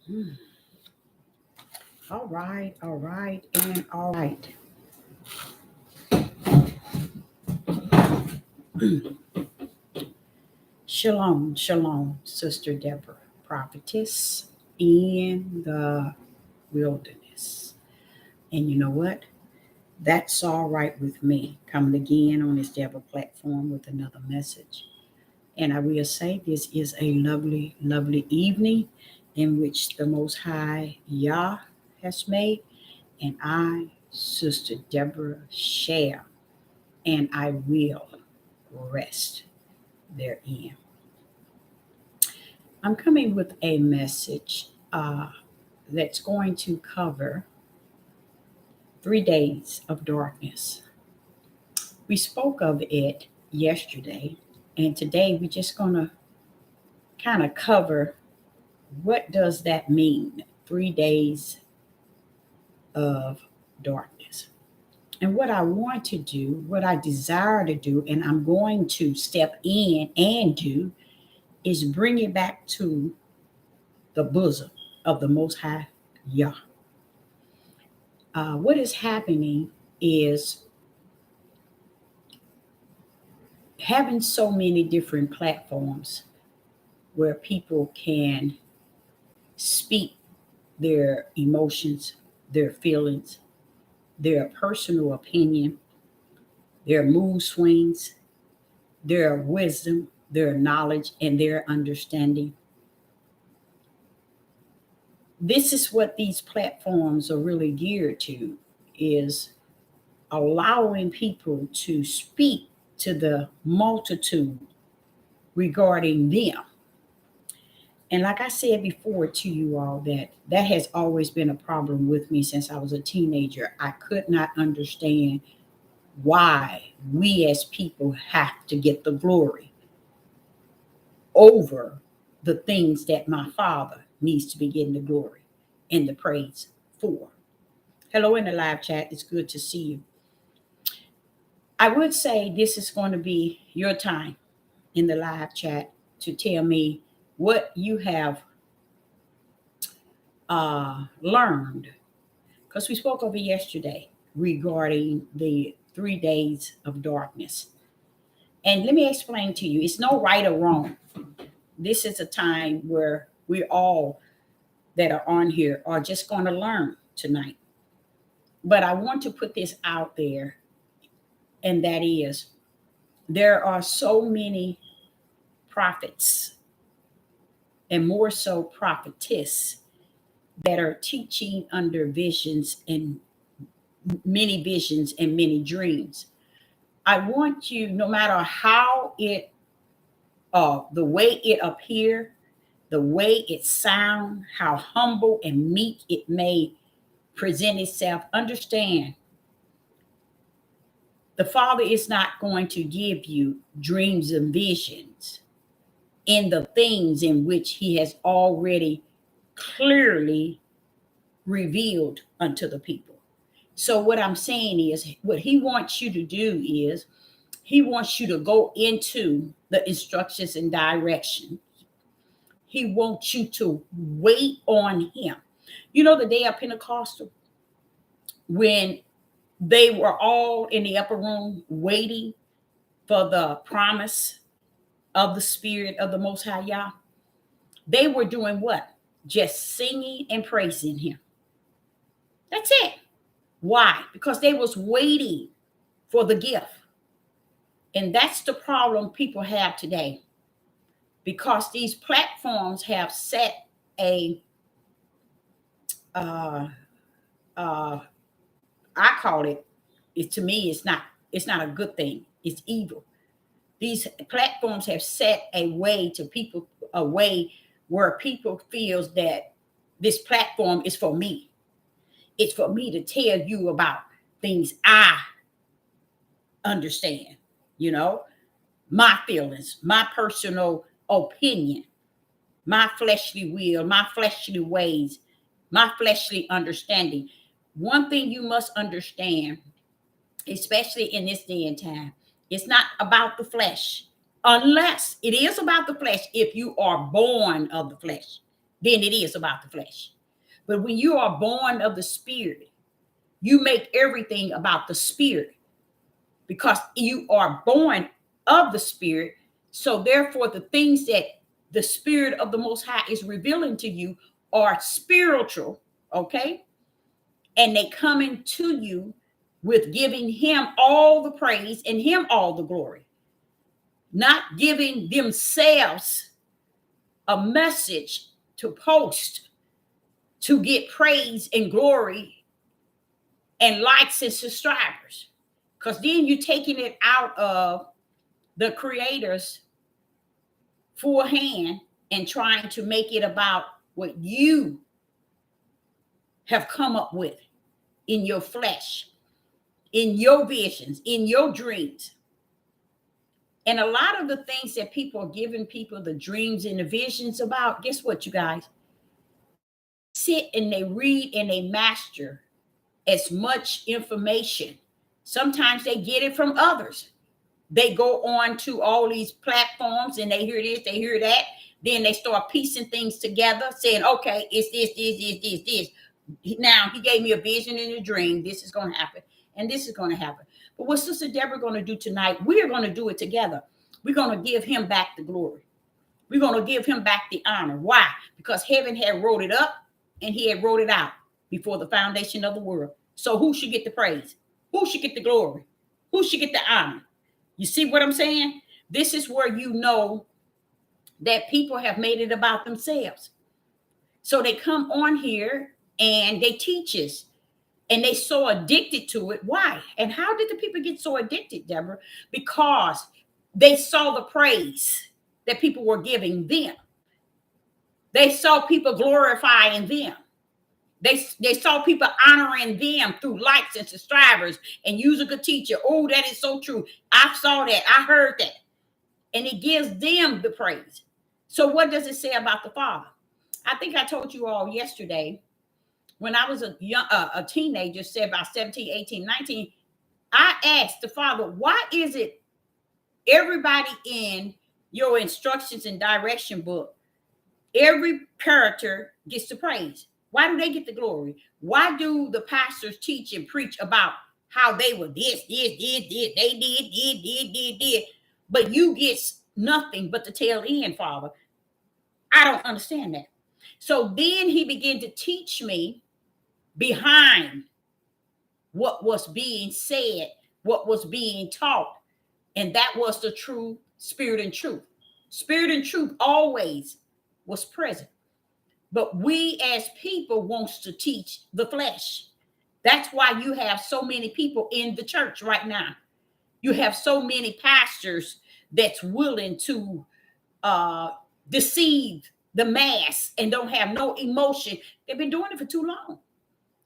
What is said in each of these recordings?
Hmm. And all right. Shalom, shalom, Sister Deborah, prophetess in the wilderness. And you know what? That's all right with me. Coming again on this Deborah platform with another message. And I will say this is a lovely, lovely evening in which the Most High Yah has made, and I, Sister Deborah, share, and I will rest therein. I'm coming with a message that's going to cover 3 days of darkness. We spoke of it yesterday, and today we're just going to kind of cover what does that mean, 3 days of darkness. And what I want to do, what I desire to do, and I'm going to step in and do, is bring it back to the bosom of the Most High Yah. What is happening is having so many different platforms where people can speak their emotions, their feelings, their personal opinion, their mood swings, their wisdom, their knowledge, and their understanding. This is what these platforms are really geared to, is allowing people to speak to the multitude regarding them. And like I said before to you all, that has always been a problem with me since I was a teenager. I could not understand why we as people have to get the glory over the things that my Father needs to be getting the glory and the praise for. Hello in the live chat. It's good to see you. I would say this is going to be your time in the live chat to tell me what you have learned, because we spoke of it yesterday regarding the 3 days of darkness. And let me explain to you, it's no right or wrong. This is a time where we all that are on here are just going to learn tonight. But I want to put this out there, and that is there are so many prophets and more so prophetess that are teaching under visions and many dreams. I want you, no matter how it, the way it appear, the way it sound, how humble and meek it may present itself, understand the Father is not going to give you dreams and visions in the things in which He has already clearly revealed unto the people. So, what I'm saying is, what He wants you to do is, He wants you to go into the instructions and direction. He wants you to wait on Him. You know, the day of Pentecostal, when they were all in the upper room waiting for the promise of the Spirit of the Most High Yah, they were doing what? Just singing and praising Him. That's it. Why? Because they was waiting for the gift. And that's the problem people have today, because these platforms have set a uh, uh, I call it, to me, it's not a good thing. It's evil. These platforms have set a way to people, a way where people feels that this platform is for me. It's for me to tell you about things I understand, you know, my feelings, my personal opinion, my fleshly will, my fleshly ways, my fleshly understanding. One thing you must understand, especially in this day and time, it's not about the flesh, unless it is about the flesh if you are born of the flesh. than it is about the flesh. But when you are born of the Spirit, you make everything about the Spirit because you are born of the Spirit. So therefore, the things that the Spirit of the Most High is revealing to you are spiritual, okay? And they come into you with giving him all the praise and him all the glory, not giving themselves a message to post to get praise and glory and likes and subscribers. Because then you're taking it out of the Creator's full hand and trying to make it about what you have come up with in your flesh, in your visions, in your dreams. And a lot of the things that people are giving people the dreams and the visions about, guess what, you guys? Sit and they read and they master as much information. Sometimes they get it from others. They go on to all these platforms and they hear this, they hear that. Then they start piecing things together, saying, okay, it's this. Now he gave me a vision and a dream. This is going to happen. And this is going to happen. But what Sister Deborah going to do tonight, we're going to do it together. We're going to give him back the glory. We're going to give him back the honor. Why? Because heaven had wrote it up and he had wrote it out before the foundation of the world. So who should get the praise? Who should get the glory? Who should get the honor? You see what I'm saying? This is where you know that people have made it about themselves. So they come on here and they teach us. And they so addicted to it. Why? And how did the people get so addicted, Deborah? Because they saw the praise that people were giving them. They saw people glorifying them. They saw people honoring them through likes and subscribers and use a good teacher. Oh, that is so true. I saw that. I heard that. And it gives them the praise. So what does it say about the Father? I think I told you all yesterday, when I was a teenager, say about 17, 18, 19, I asked the Father, why is it everybody in your instructions and direction book, every character gets the praise? Why do they get the glory? Why do the pastors teach and preach about how they were this, they did, but you get nothing but the tail end, Father? I don't understand that. So then he began to teach me behind what was being said, what was being taught. And that was the true spirit and truth. Spirit and truth always was present. But we as people wants to teach the flesh. That's why you have so many people in the church right now. You have so many pastors that's willing to deceive the mass and don't have no emotion. They've been doing it for too long.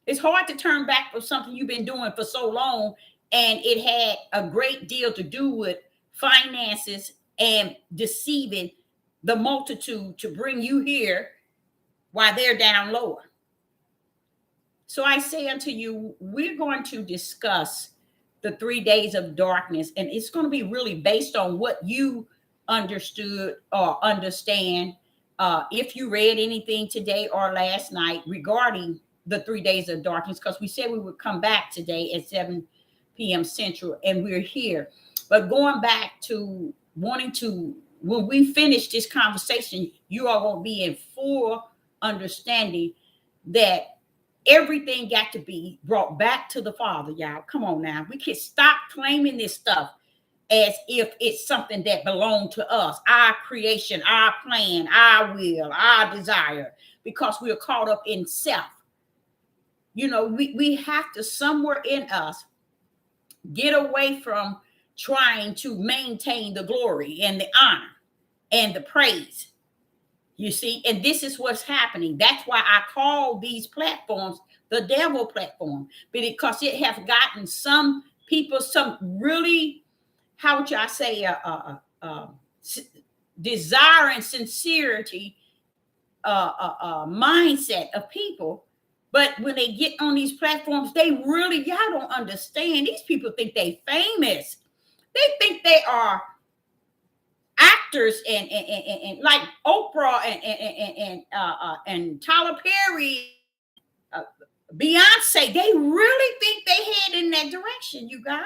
It's hard to turn back for something you've been doing for so long, and it had a great deal to do with finances and deceiving the multitude to bring you here while they're down lower. So I say unto you, we're going to discuss the 3 days of darkness, and it's going to be really based on what you understood or understand. If you read anything today or last night regarding the 3 days of darkness, because we said we would come back today at 7 p.m. Central, and we're here. But going back to wanting to, when we finish this conversation, you are going to be in full understanding that everything got to be brought back to the Father, y'all. Come on now. We can stop claiming this stuff as if it's something that belonged to us, our creation, our plan, our will, our desire, because we are caught up in self. You know, we have to somewhere in us get away from trying to maintain the glory and the honor and the praise. You see, and this is what's happening. That's why I call these platforms the devil platform, because it has gotten some people, some really, how would I say, desire and sincerity mindset of people. But when they get on these platforms, they really, y'all don't understand. These people think they famous. They think they are actors actors and like Oprah and Tyler Perry, Beyonce, they really think they head in that direction, you guys,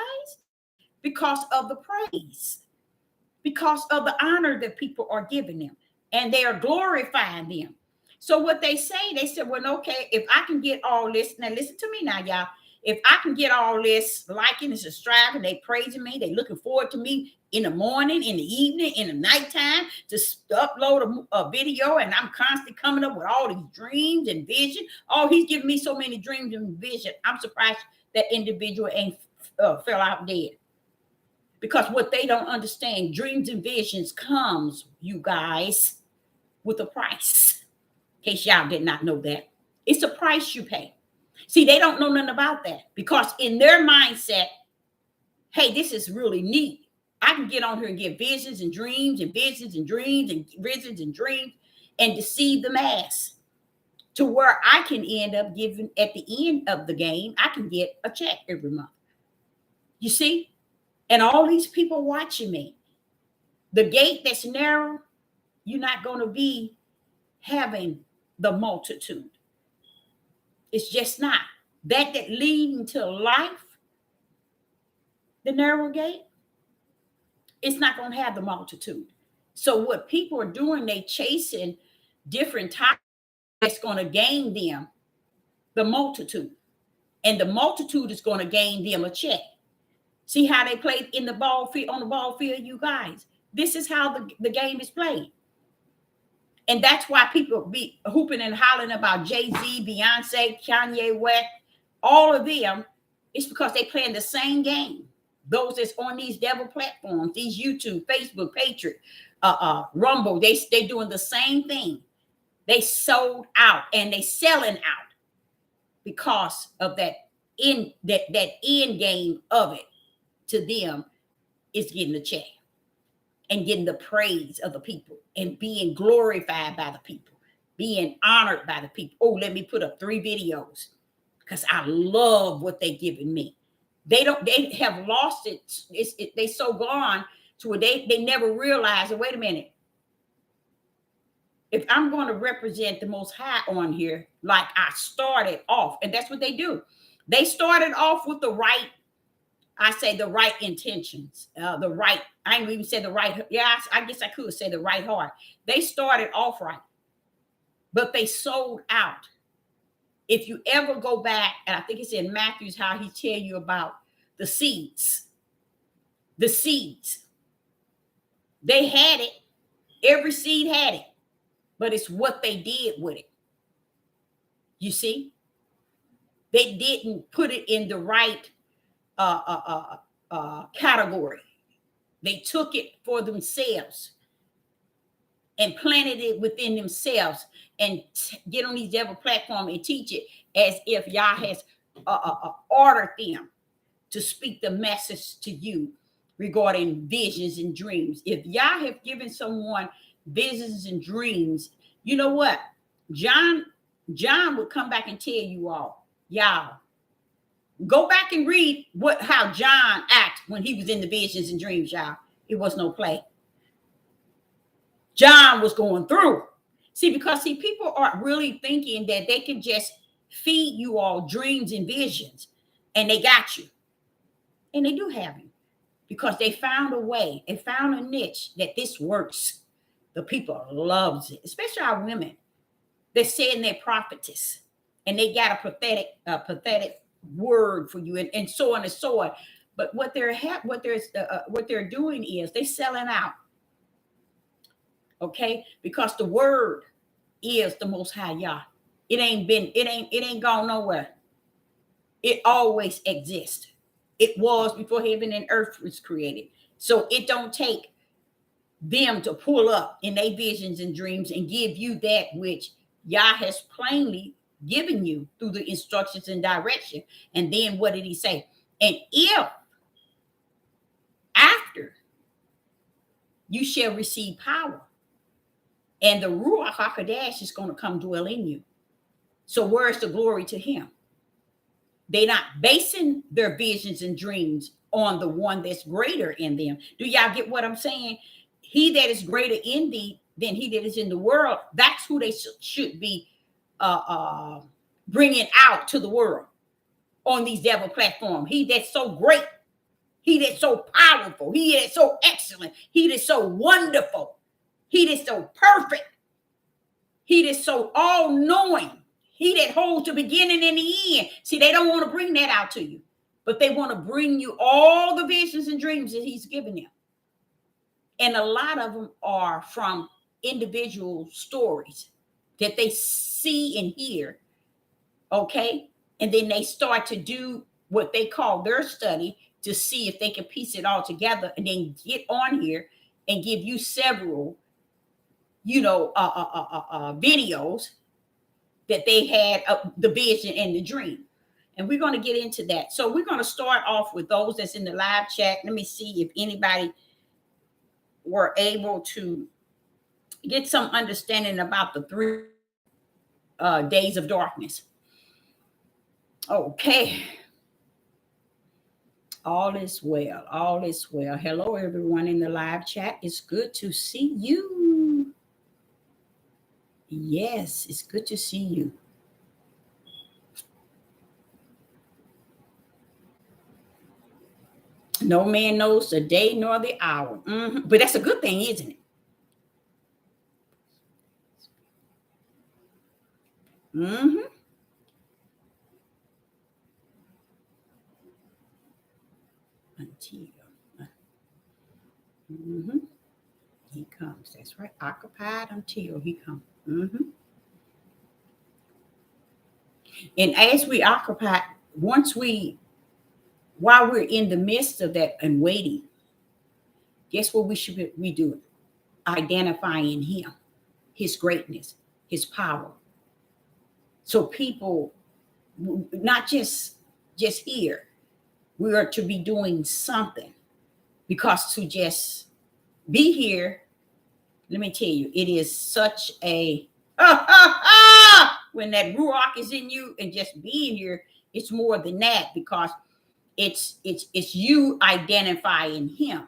because of the praise, because of the honor that people are giving them, and they are glorifying them. So what they said, well, okay, if I can get all this, now listen to me now, y'all. If I can get all this liking and subscribing, they praising me, they looking forward to me in the morning, in the evening, in the nighttime to upload a video, and I'm constantly coming up with all these dreams and vision. Oh, he's giving me so many dreams and vision. I'm surprised that individual ain't fell out dead. Because what they don't understand, dreams and visions comes, you guys, with a price. In case y'all did not know that. It's a price you pay. See, they don't know nothing about that because in their mindset, hey, this is really neat. I can get on here and get visions and dreams and visions and dreams and visions and dreams and deceive the mass to where I can end up giving at the end of the game, I can get a check every month. You see? And all these people watching me, the gate that's narrow, you're not going to be having the multitude. It's just not. That leading to life, the narrow gate, it's not going to have the multitude. So what people are doing, they chasing different topics that's going to gain them the multitude. And the multitude is going to gain them a check. See how they played in the ball field, on the ball field, you guys. This is how the game is played. And that's why people be hooping and hollering about Jay-Z, Beyonce, Kanye West, all of them. It's because they playing the same game. Those that's on these devil platforms, these YouTube, Facebook, Patriot, Rumble, they doing the same thing. They sold out and they selling out because of that end game of it. To them is getting the check and getting the praise of the people and being glorified by the people, being honored by the people. Oh, let me put up 3 videos because I love what they're giving me. They have lost it. They so gone to where they never realize, wait a minute. If I'm going to represent the Most High on here, like I started off, and that's what they do. They started off with the right, I say the right intentions, I ain't even say the right. Yeah, I guess I could say the right heart. They started off right, but they sold out. If you ever go back, and I think it's in Matthew's how he tell you about the seeds. The seeds. They had it. Every seed had it, but it's what they did with it. You see, they didn't put it in the right category. They took it for themselves and planted it within themselves and get on these devil platform and teach it as if Yah has ordered them to speak the message to you regarding visions and dreams. If Yah have given someone visions and dreams, you know what? John would come back and tell you all, y'all, go back and read how John acted when he was in the visions and dreams, y'all. It was no play. John was going through. Because people are really thinking that they can just feed you all dreams and visions, and they got you. And they do have you because they found a way, they found a niche that this works. The people loves it, especially our women. They're saying they're prophetess, and they got a pathetic word for you, and so on and so on. But what they're doing is they're selling out. Okay, because the word is the Most High Yah. It ain't gone nowhere. It always exists. It was before heaven and earth was created. So it don't take them to pull up in their visions and dreams and give you that which Yah has plainly given you through the instructions and direction. And then what did he say? And if after you shall receive power, and the Ruach HaKodesh is going to come dwell in you. So where's the glory to him? They're not basing their visions and dreams on the one that's greater in them. Do y'all get what I'm saying? he that is greater in thee than he that is in the world, that's who they should be bringing out to the world on these devil platforms. He that's so great, he that's so powerful, he that's so excellent, he that's so wonderful, he that's so perfect, he that's so all-knowing, he that holds the beginning and the end. See, they don't want to bring that out to you, but they want to bring you all the visions and dreams that he's given them. And a lot of them are from individual stories that they see and hear, okay? And then they start to do what they call their study to see if they can piece it all together, and then get on here and give you several, videos that they had the vision and the dream. And we're going to get into that. So we're going to start off with those that's in the live chat. Let me see if anybody were able to get some understanding about the 3 days of darkness. Okay. All is well. All is well. Hello, everyone in the live chat. It's good to see you. Yes, it's good to see you. No man knows the day nor the hour. But that's a good thing, isn't it? Until he comes. That's right. Occupied until he comes. And as we occupy, while we're in the midst of that and waiting, guess what we should be doing? Identifying him, his greatness, his power. So people, not just here, we are to be doing something, because to just be here, let me tell you, it is such a when that ruach is in you, and just being here, it's more than that, because it's you identifying him,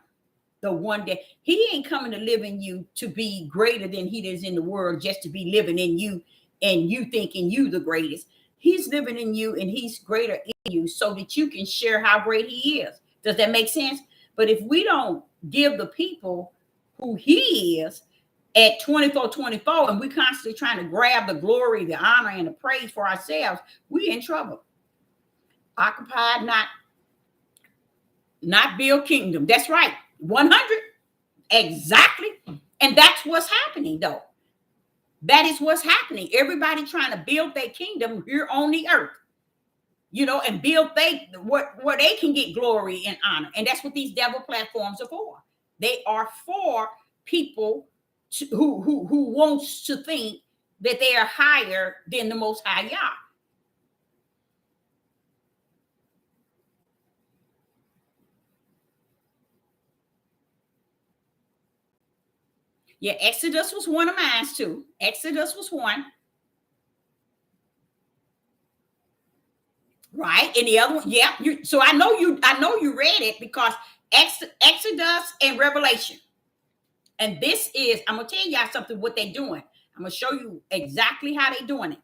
the one that he ain't coming to live in you to be greater than he is in the world, just to be living in you and you thinking you the greatest. He's living in you and he's greater in you so that you can share how great he is. Does that make sense? But if we don't give the people who he is at 24/24, and we constantly trying to grab the glory, the honor, and the praise for ourselves, we in trouble. Occupied, not build kingdom. That's right. 100. Exactly. And that's what's happening, though. That is what's happening. Everybody trying to build their kingdom here on the earth, and build where they can get glory and honor. And that's what these devil platforms are for. They are for people who wants to think that they are higher than the Most High Yah. Yeah, Exodus was one of mine too. Exodus was one. Right. And the other one, yeah. So I know you read it, because Exodus and Revelation. And this is, I'm gonna tell y'all something what they're doing. I'm gonna show you exactly how they're doing it.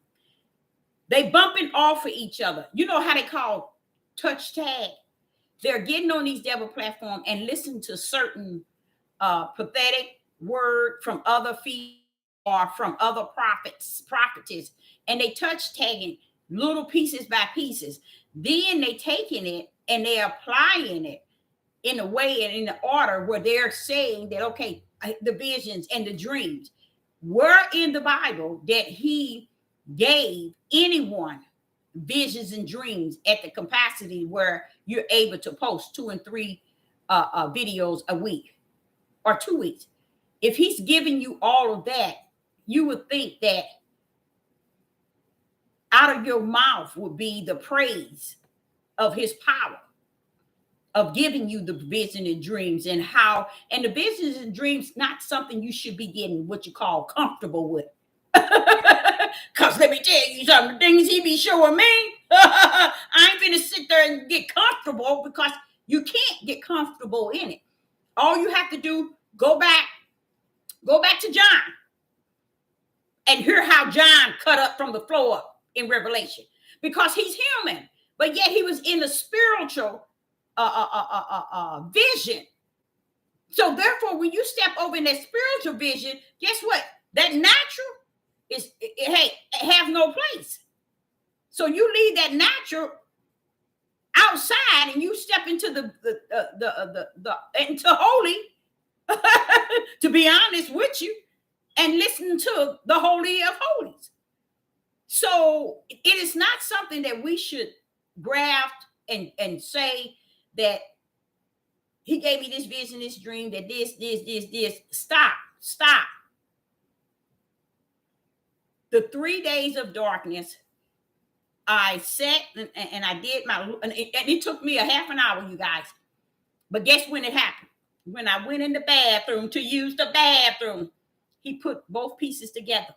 They bumping off of each other. You know how they call touch tag? They're getting on these devil platforms and listen to certain pathetic word from other feet or from other prophetess, and they touch tagging little pieces by pieces. Then they taking it and they're applying it in a way and in the order where they're saying that, okay, the visions and the dreams were in the Bible, that he gave anyone visions and dreams at the capacity where you're able to post 2 and 3 videos a week or 2 weeks. If he's giving you all of that, you would think that out of your mouth would be the praise of his power, of giving you the vision and dreams, and the visions and dreams, not something you should be getting what you call comfortable with. Because let me tell you something, the things he be showing me, I ain't gonna sit there and get comfortable, because you can't get comfortable in it. All you have to do, go back Go back to John and hear how John cut up from the floor up in Revelation, because he's human, but yet he was in a spiritual vision. So therefore, when you step over in that spiritual vision, guess what? That natural it has no place. So you leave that natural outside and you step into the into holy, to be honest with you, and listen to the Holy of Holies. So it is not something that we should graft and say that he gave me this vision, this dream, that this. Stop. The 3 days of darkness, I sat and I did and it took me a half an hour, you guys. But guess when it happened? When I went in the bathroom to use the bathroom, he put both pieces together.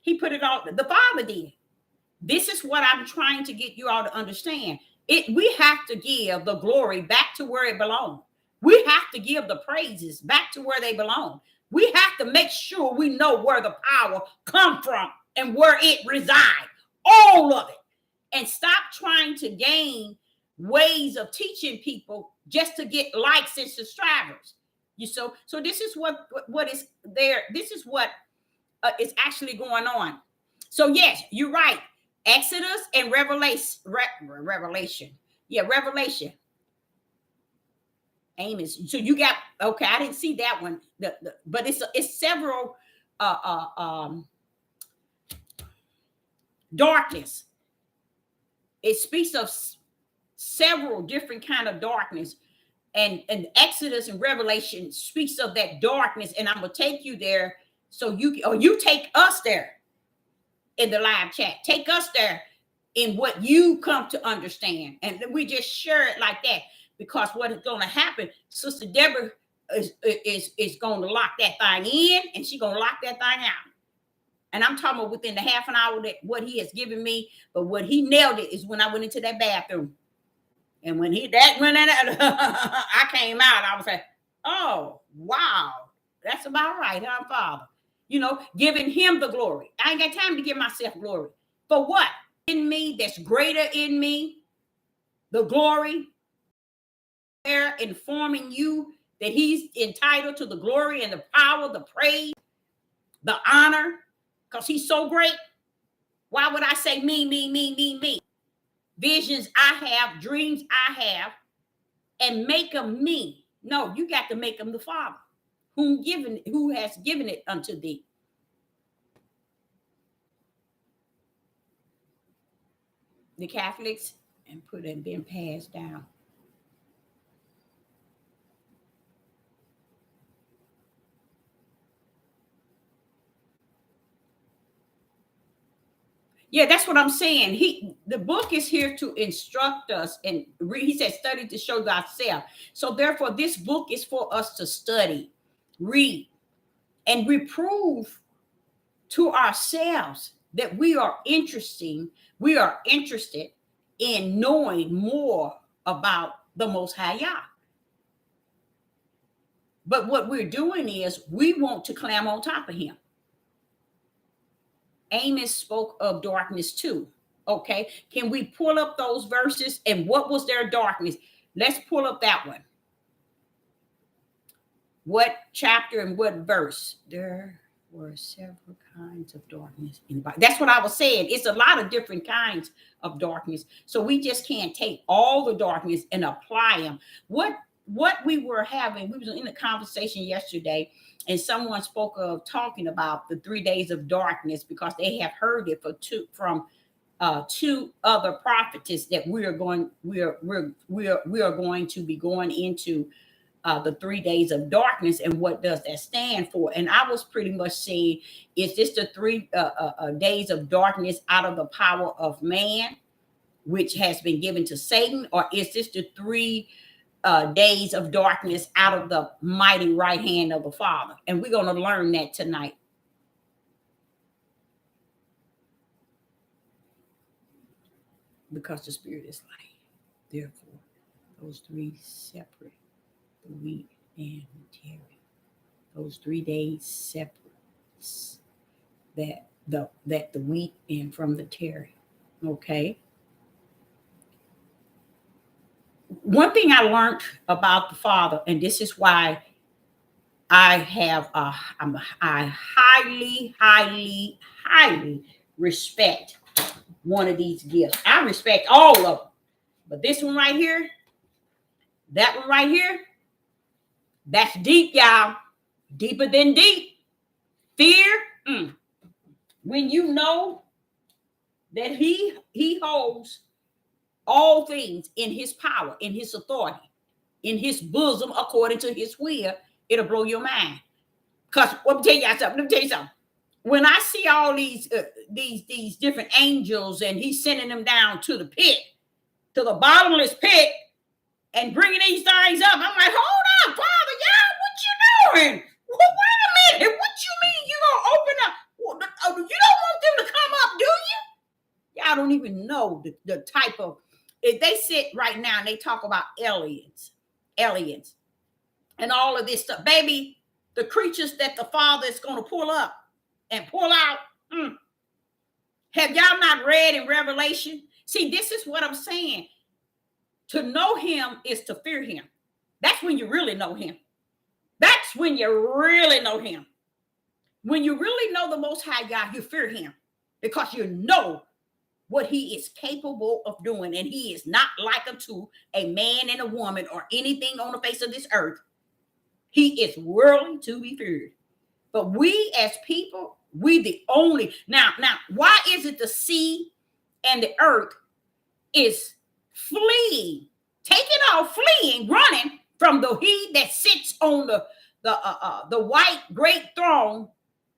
He put it all, the Father did. This is what I'm trying to get you all to understand. We have to give the glory back to where it belongs. We have to give the praises back to where they belong. We have to make sure we know where the power come from and where it resides. All of it. And stop trying to gain ways of teaching people just to get likes and subscribers. So this is what is there. This is what is actually going on. So yes, you're right. Exodus and Revelation. Yeah, Revelation. Amos. So you got, okay, I didn't see that one. But it's several darkness. It speaks of several different kind of darkness. And Exodus and Revelation speaks of that darkness. And I'm gonna take you there. So you take us there in the live chat. Take us there in what you come to understand. And we just share it like that. Because what is going to happen, Sister Deborah is going to lock that thing in, and she's going to lock that thing out. And I'm talking about within the half an hour that what he has given me, but what he nailed it is when I went into that bathroom. And when that went in, I came out, I was like, oh, wow, that's about right, huh, Father? Giving him the glory. I ain't got time to give myself glory. For what? In me, that's greater in me, the glory. There informing you that he's entitled to the glory and the power, the praise, the honor, because he's so great. Why would I say me? Visions I have, dreams I have, and make them me. No, you got to make them the Father, who has given it unto thee. The Catholics and been passed down. Yeah, that's what I'm saying. The book is here to instruct us, and he said, study to show thyself. So therefore, this book is for us to study, read, and reprove to ourselves that we are interested in knowing more about the Most High Yah. But what we're doing is we want to climb on top of him. Amos spoke of darkness too. Okay, can we pull up those verses? And what was their darkness? Let's pull up that one. What chapter and what verse? There were several kinds of darkness in the Bible. That's what I was saying. It's a lot of different kinds of darkness. So we just can't take all the darkness and apply them. What we were having, we was in a conversation yesterday, and someone spoke of talking about the 3 days of darkness because they have heard it from two other prophetess that we are going to be going into the 3 days of darkness, and what does that stand for? And I was pretty much saying, is this the 3 days of darkness out of the power of man, which has been given to Satan, or is this the 3 days of darkness out of the mighty right hand of the Father? And we're going to learn that tonight. Because the Spirit is light. Therefore, those 3 separate, the wheat and the tare. Those 3 days separates that the wheat and from the tare. Okay. One thing I learned about the Father, and this is why I highly respect one of these gifts. I respect all of them, but this one right here, that one right here, that's deep, y'all. Deeper than deep. Fear. When you know that he holds all things in his power, in his authority, in his bosom, according to his will, it'll blow your mind. Because let me tell you something. When I see all these different angels and he's sending them down to the pit, to the bottomless pit, and bringing these things up, I'm like, hold up, Father, y'all, what you doing? Well, wait a minute, what you mean you gonna open up? You don't want them to come up, do you? Y'all don't even know the type of. If they sit right now and they talk about aliens, and all of this stuff, baby, the creatures that the Father is going to pull up and pull out. Have y'all not read in Revelation? See, this is what I'm saying. To know him is to fear him. That's when you really know him. That's when you really know him. When you really know the Most High God, you fear him because you know what he is capable of doing. And he is not like unto a man and a woman or anything on the face of this earth. He is worthy to be feared. But we as people, we the only. Now, why is it the sea and the earth is fleeing, taking off, fleeing, running from the he that sits on the white great throne?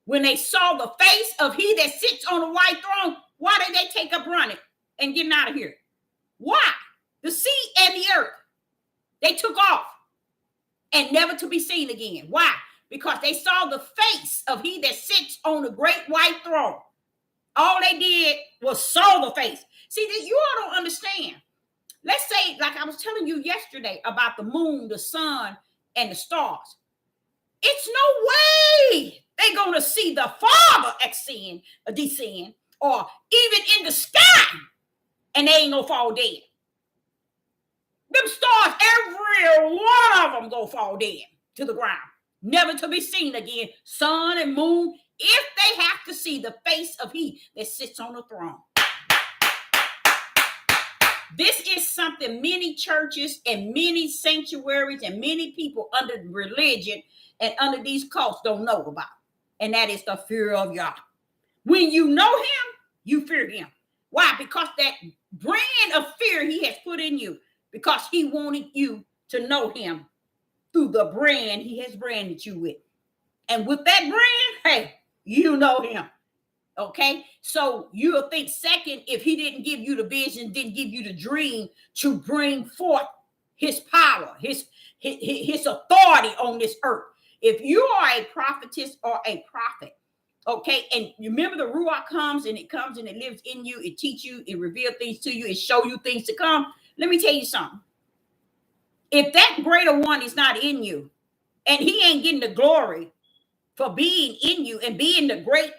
When they saw the face of he that sits on the white throne, why did they take up running and getting out of here? Why? The sea and the earth, they took off and never to be seen again. Why? Because they saw the face of he that sits on the great white throne. All they did was saw the face. See, you all don't understand. Let's say, like I was telling you yesterday about the moon, the sun, and the stars. It's no way they're going to see the Father descend, or even in the sky, and they ain't going to fall dead. Them stars, every one of them going to fall dead to the ground, never to be seen again. Sun and moon, if they have to see the face of he that sits on the throne. This is something many churches and many sanctuaries and many people under religion and under these cults don't know about. And that is the fear of Yah. When you know him, you fear him. Why? Because that brand of fear he has put in you. Because he wanted you to know him through the brand he has branded you with. And with that brand, hey, you know him. Okay, so you'll think second if he didn't give you the vision, didn't give you the dream to bring forth his power, his authority on this earth. If you are a prophetess or a prophet, okay, and you remember the Ruach comes and it lives in you, it teaches you, it reveals things to you, it shows you things to come. Let me tell you something. If that greater one is not in you, and he ain't getting the glory for being in you and being the great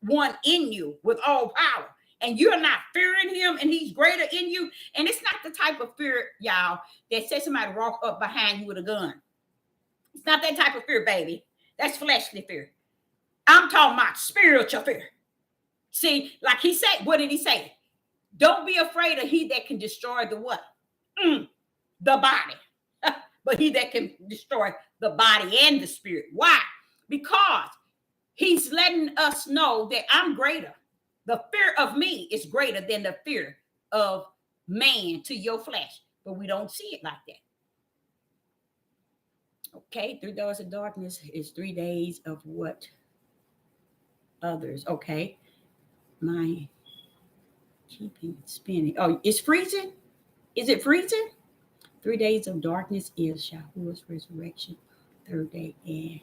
one in you with all power, and you're not fearing him and he's greater in you, and it's not the type of fear, y'all, that says somebody walk up behind you with a gun. It's not that type of fear, baby. That's fleshly fear. I'm talking about spiritual fear. See, like he said, what did he say? Don't be afraid of he that can destroy the what? The body. But he that can destroy the body and the spirit. Why? Because he's letting us know that I'm greater. The fear of me is greater than the fear of man to your flesh. But we don't see it like that. Okay, 3 days of darkness is 3 days of what? Others. Okay. My keeping spinning. Oh, it's freezing? Is it freezing? 3 days of darkness is Yahuwah's resurrection. 3rd day, and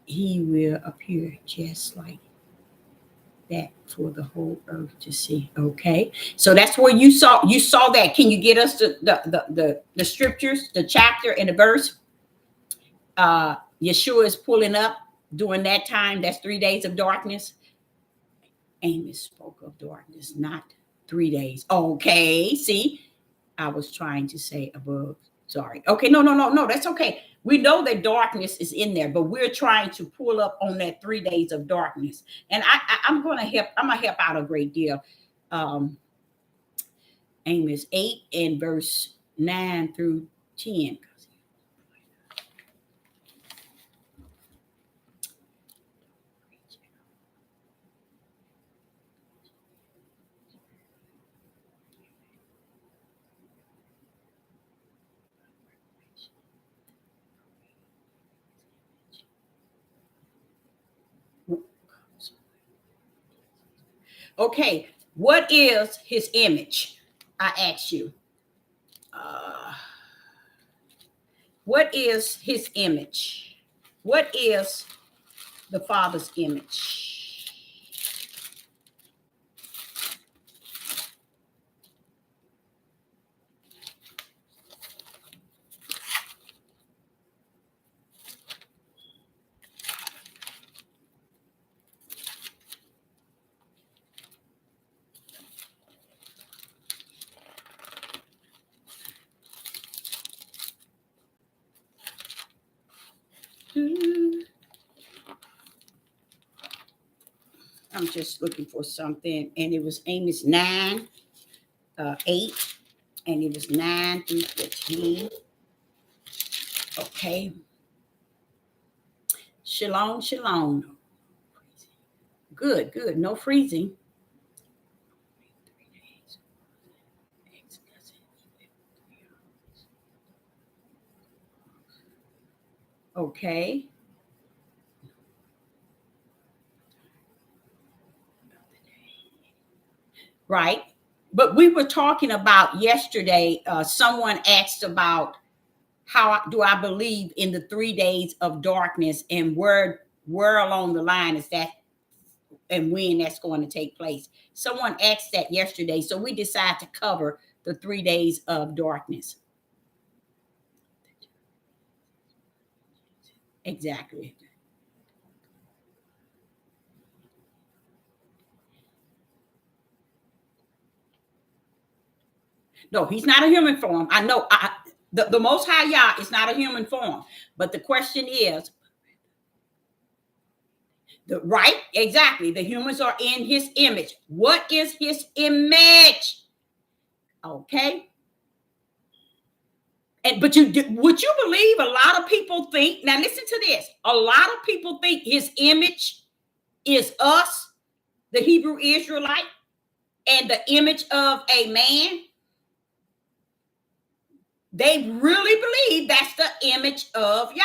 he will appear just like that for the whole earth to see. Okay, so that's where you saw that. Can you get us the scriptures, the chapter and the verse? Yeshua is pulling up during that time. That's 3 days of darkness. Amos spoke of darkness, not 3 days. Okay, see, I was trying to say above. Sorry. Okay, no. That's okay. We know that darkness is in there, but we're trying to pull up on that 3 days of darkness. And I'm gonna help. I'm gonna help out a great deal. Amos 8 and verse 9 through 10. Okay, what is his image? I ask you. What is his image? What is the Father's image? I'm just looking for something, and it was Amos 9, 8, and it was 9 through 15. Okay. Shalom, shalom. Good. No freezing. Okay. Right. But we were talking about yesterday, someone asked about how do I believe in the 3 days of darkness, and where along the line is that, and when that's going to take place. Someone asked that yesterday, so we decided to cover the 3 days of darkness. Exactly. No, he's not a human form. I know the Most High Yah is not a human form. But the question is, right? Exactly. The humans are in his image. What is his image? Okay. And would you believe a lot of people think, now listen to this, a lot of people think his image is us, the Hebrew Israelite, and the image of a man. They really believe that's the image of Yah.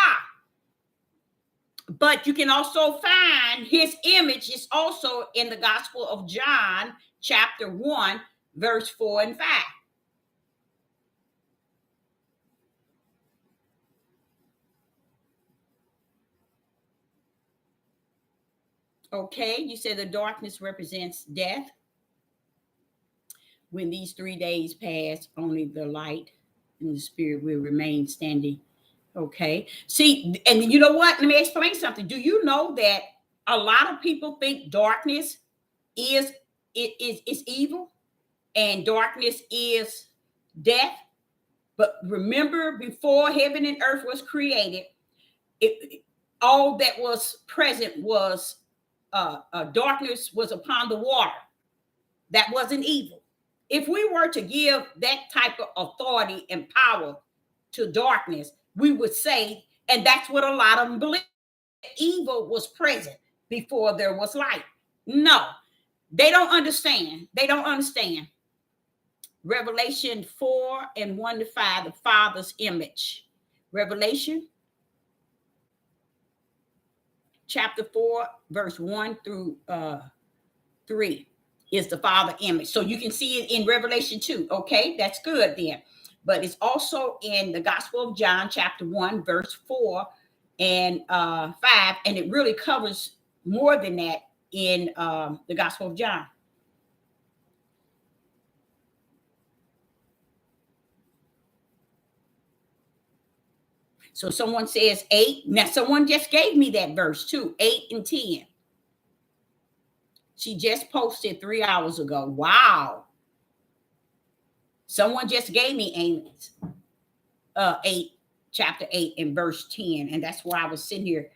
But you can also find his image is also in the Gospel of John, chapter 1, verse 4 and 5. Okay, you said the darkness represents death. When these 3 days pass, only the light and the spirit will remain standing. Okay. See, and you know what? Let me explain something. Do you know that a lot of people think darkness is evil and darkness is death? But remember, before heaven and earth was created, all that was present was darkness was upon the water. That wasn't evil. If we were to give that type of authority and power to darkness, we would say, and that's what a lot of them believe, evil was present before there was light. No, they don't understand. They don't understand. Revelation 4 and 1 to 5, the Father's image. Revelation chapter 4, verse 1 through 3 is the Father image. So you can see it in Revelation 2. Okay, that's good then. But it's also in the Gospel of John, chapter 1, verse 4 and 5. And it really covers more than that in the Gospel of John. So someone says 8. Now someone just gave me that verse too, 8 and 10. She just posted 3 hours ago. Wow. Someone just gave me Amos 8, chapter 8 and verse 10. And that's why I was sitting here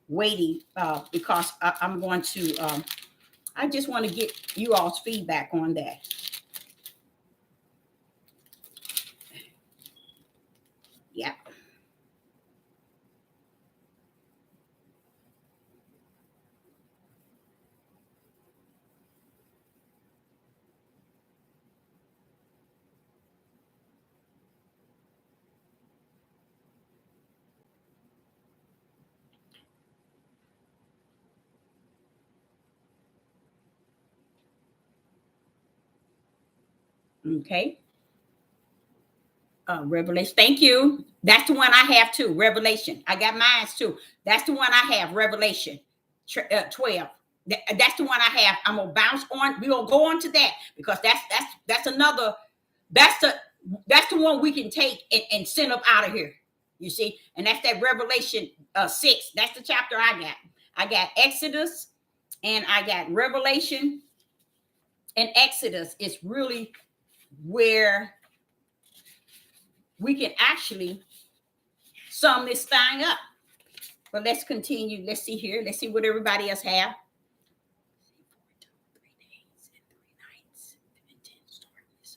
waiting because I'm going to, I just want to get you all's feedback on that. Yeah. Okay. Revelation. Thank you. That's the one I have too. Revelation. I got mine too. That's the one I have. Revelation 12. That's the one I have. I'm gonna bounce on. We're gonna go on to that because that's another. That's the one we can take and send up out of here. You see, and that's that Revelation 6. That's the chapter I got. I got Exodus, and I got Revelation, and Exodus is really where we can actually sum this thing up. But let's continue. Let's see here. Let's see what everybody else have. 3 days and 3 nights and intense darkness.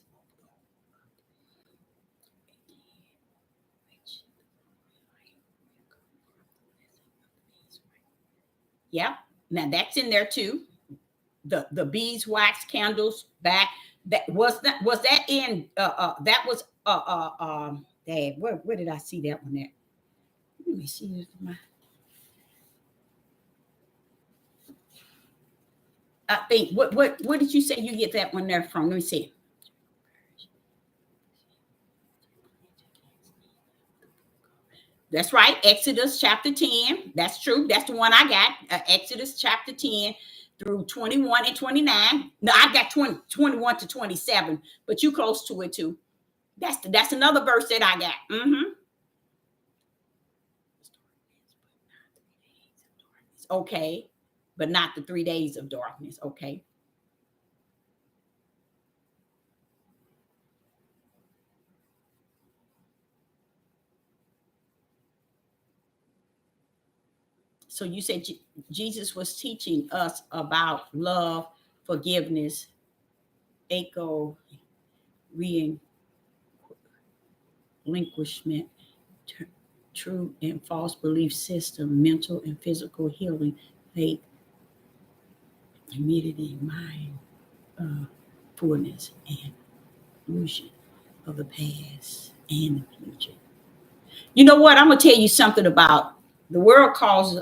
Yeah. Now that's in there too. The beeswax candles back. That was that in that was Dad, where did I see that one at? Let me see. I think what did you say you get that one there from? Let me see. That's right, Exodus chapter 10. That's true. That's the one I got. Exodus chapter 10 through 21 and 29. No, I got 21 to 27, but you close to it too. That's another verse that I got. Okay, but not the 3 days of darkness. Okay. So you said Jesus was teaching us about love, forgiveness, echo, relinquishment, true and false belief system, mental and physical healing, faith, immunity, mind, fullness, and illusion of the past and the future. You know what? I'm gonna tell you something about the world calls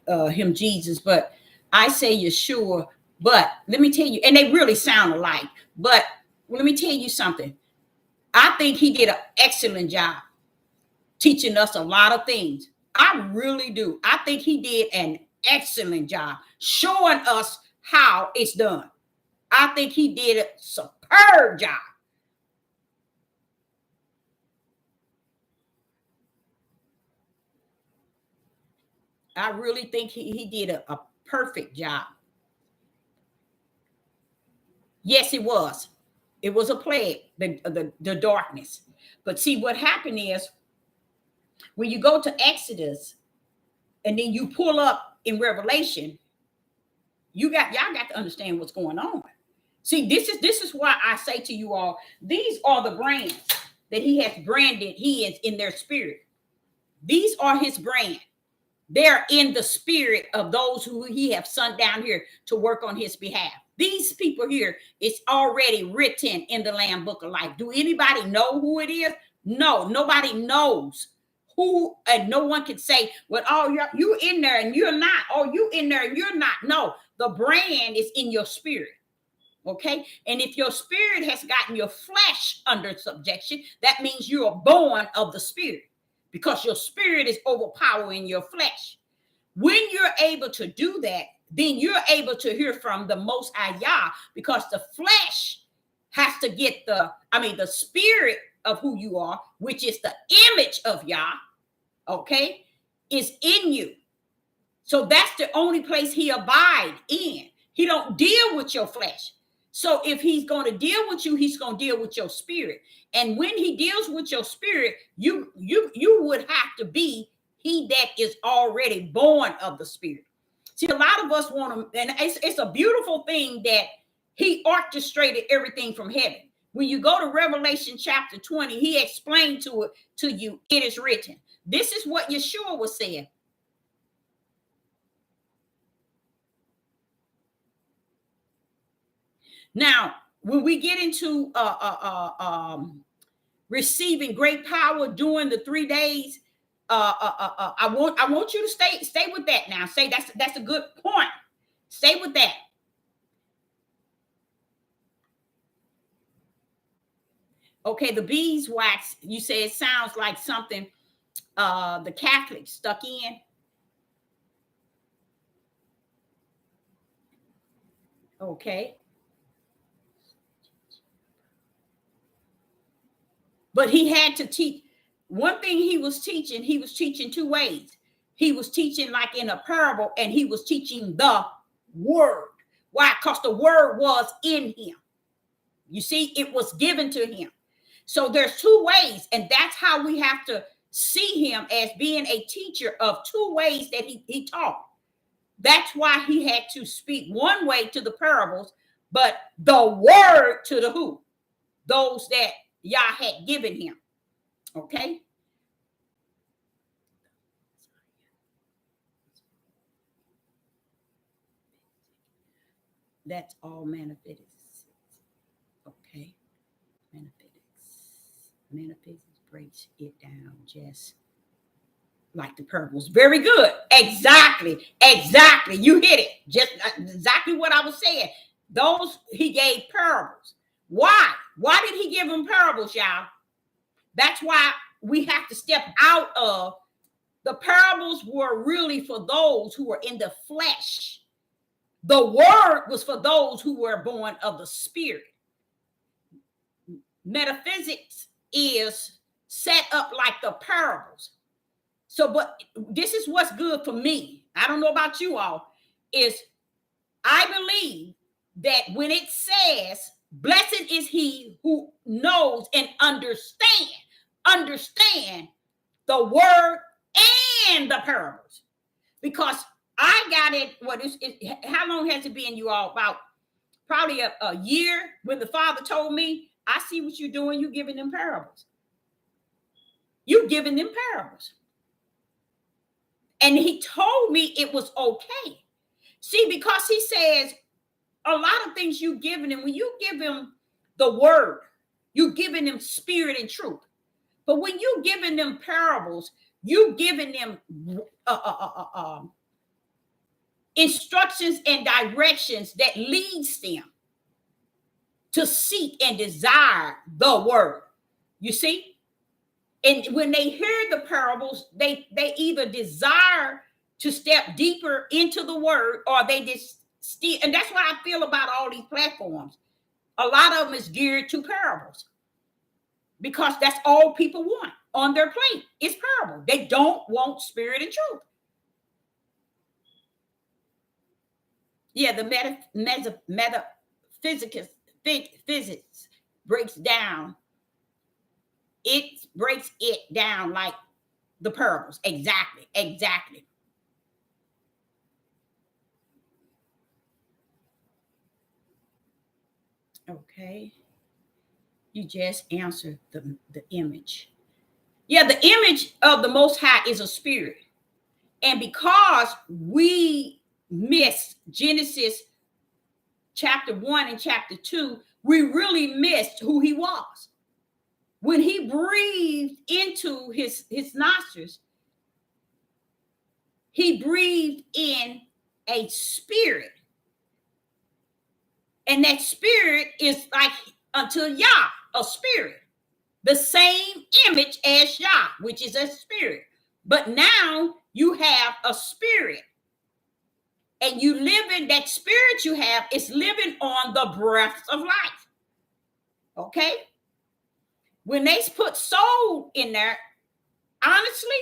him Jesus, but I say Yeshua. But let me tell you, and they really sound alike. But let me tell you something. I think he did an excellent job teaching us a lot of things. I really do. I think he did an excellent job showing us how it's done. I think he did a superb job. I really think he did a perfect job. Yes, it was. It was a plague, the darkness. But see, what happened is when you go to Exodus and then you pull up in Revelation, y'all got to understand what's going on. See, this is why I say to you all, these are the brands that he has branded his in their spirit. These are his brand. They're in the spirit of those who he have sent down here to work on his behalf. These people here, it's already written in the Lamb Book of Life. Do anybody know who it is? No, nobody knows who, and no one can say, well, oh, you in there and you're not. Oh, you in there and you're not. No, the brand is in your spirit. Okay. And if your spirit has gotten your flesh under subjection, that means you are born of the spirit because your spirit is overpowering your flesh. When you're able to do that, then you're able to hear from the Most High Yah, because the flesh has to get the spirit of who you are, which is the image of Yah, okay, is in you. So that's the only place he abides in. He don't deal with your flesh. So if he's going to deal with you, he's going to deal with your spirit. And when he deals with your spirit, you would have to be he that is already born of the spirit. See, a lot of us want to, and it's a beautiful thing that he orchestrated everything from heaven. When you go to Revelation chapter 20, he explained to you, it is written. This is what Yeshua was saying. Now, when we get into receiving great power during the 3 days, I want you to stay with that now. Say that's a good point. Stay with that. Okay, the beeswax, you say it sounds like something the Catholics stuck in. Okay. But he had to teach. One thing he was teaching two ways. He was teaching like in a parable, and he was teaching the word. Why? Because the word was in him. You see, it was given to him. So there's two ways, and that's how we have to see him, as being a teacher of two ways that he taught. That's why he had to speak one way to the parables, but the word to the who? Those that Yah had given him. Okay? That's all metaphysics. Okay? Metaphysics breaks it down just like the parables. Very good. Exactly. You hit it. Just exactly what I was saying. Those he gave parables. Why? Why did he give them parables, y'all? That's why we have to step out of the parables. Were really for those who were in the flesh. The word was for those who were born of the spirit. Metaphysics is set up like the parables. So, but this is what's good for me. I don't know about you all. Is I believe that when it says, blessed is he who knows and understand the word and the parables. Because I got it, how long has it been, you all? About probably a year, when the Father told me, I see what you're doing. You're giving them parables. You're giving them parables. And he told me it was okay. See, because he says a lot of things you giving him, when you give him the word, you giving them spirit and truth. But when you giving them parables, you giving them instructions and directions that leads them to seek and desire the word. You see? And when they hear the parables, they either desire to step deeper into the word, or they just still. And that's what I feel about all these platforms. A lot of them is geared to parables, because that's all people want on their plate is parable. They don't want spirit and truth. Yeah, the metaphysics breaks down. It breaks it down like the parables. Exactly. Okay. You just answered the image. Yeah, the image of the Most High is a spirit. And because we missed Genesis chapter 1 and chapter 2, we really missed who he was. When he breathed into his nostrils, he breathed in a spirit. And that spirit is like unto Yah, a spirit. The same image as Yah, which is a spirit. But now you have a spirit. And you live in that spirit you have is living on the breath of life. Okay? when they put soul in there, honestly,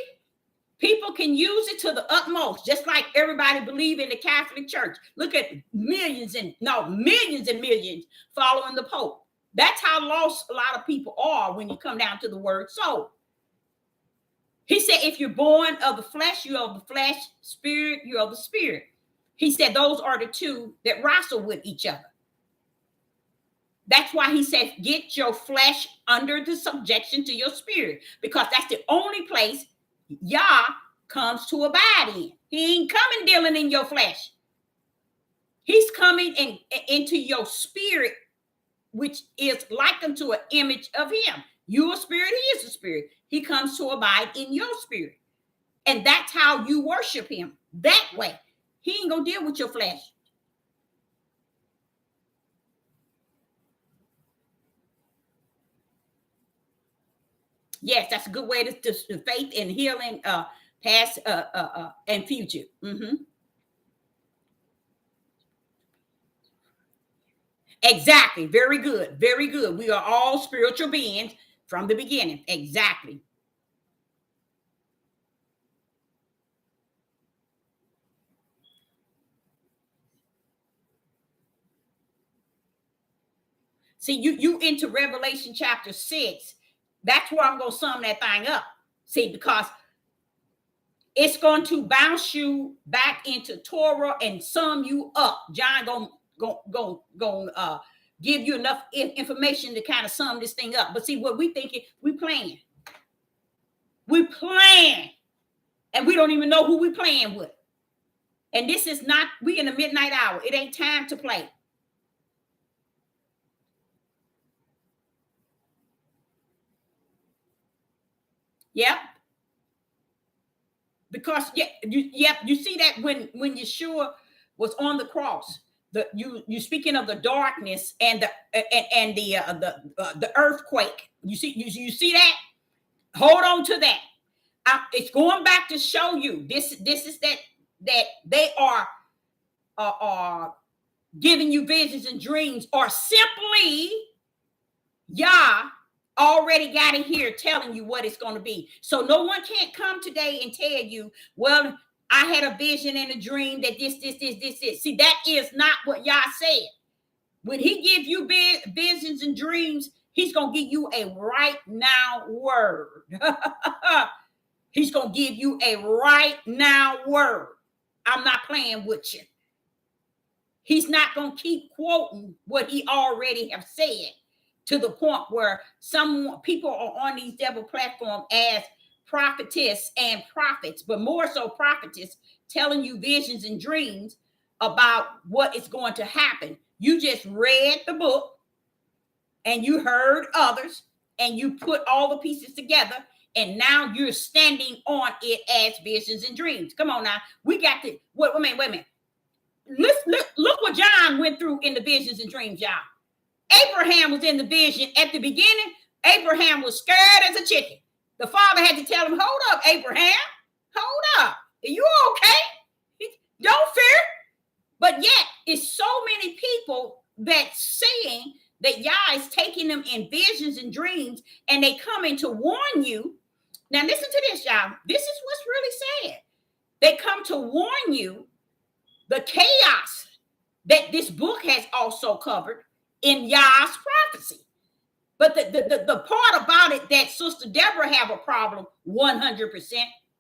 people can use it to the utmost, just like everybody believe in the Catholic Church. Look at millions and millions following the Pope. That's how lost a lot of people are when you come down to the word soul. He said, if you're born of the flesh, you're of the flesh, spirit, you're of the spirit. He said those are the two that wrestle with each other. That's why he said, get your flesh under the subjection to your spirit, because that's the only place Yah comes to abide in. He ain't coming dealing in your flesh. He's coming into your spirit, which is likened to an image of him. You a spirit, he is a spirit. He comes to abide in your spirit. And that's how you worship him. That way. He ain't gonna deal with your flesh. Yes, that's a good way to faith and healing, past and future. Exactly. Very good. Very good. We are all spiritual beings from the beginning. Exactly. See, you into Revelation chapter 6. That's where I'm going to sum that thing up. See, because it's going to bounce you back into Torah and sum you up. John going give you enough information to kind of sum this thing up. But see, what we thinking, we playing. We playing. And we don't even know who we playing with. And this is not, we in the midnight hour. It ain't time to play. Yep. Because you see that when Yeshua was on the cross, you speaking of the darkness and the earthquake. You see that? Hold on to that. It's going back to show you this is that they are giving you visions and dreams, or simply Yah already got it here telling you what it's going to be. So no one can't come today and tell you, well, I had a vision and a dream that this. See, that is not what Yah said. When he gives you visions and dreams, he's going to give you a right now word. He's going to give you a right now word. I'm not playing with you. He's not going to keep quoting what he already have said, to the point where some people are on these devil platforms as prophetess and prophets, but more so prophetess, telling you visions and dreams about what is going to happen. You just read the book and you heard others and you put all the pieces together, and now you're standing on it as visions and dreams. Come on now. We got to wait a minute. Look what John went through in the visions and dreams, y'all. Abraham was in the vision at the beginning. Abraham was scared as a chicken. The father had to tell him, hold up, Abraham. Hold up. Are you okay? Don't fear. But yet, it's so many people that saying that Yah is taking them in visions and dreams, and they coming to warn you. Now, listen to this, y'all. This is what's really sad. They come to warn you the chaos that this book has also covered in Yah's prophecy. But the part about it that Sister Deborah have a problem 100%.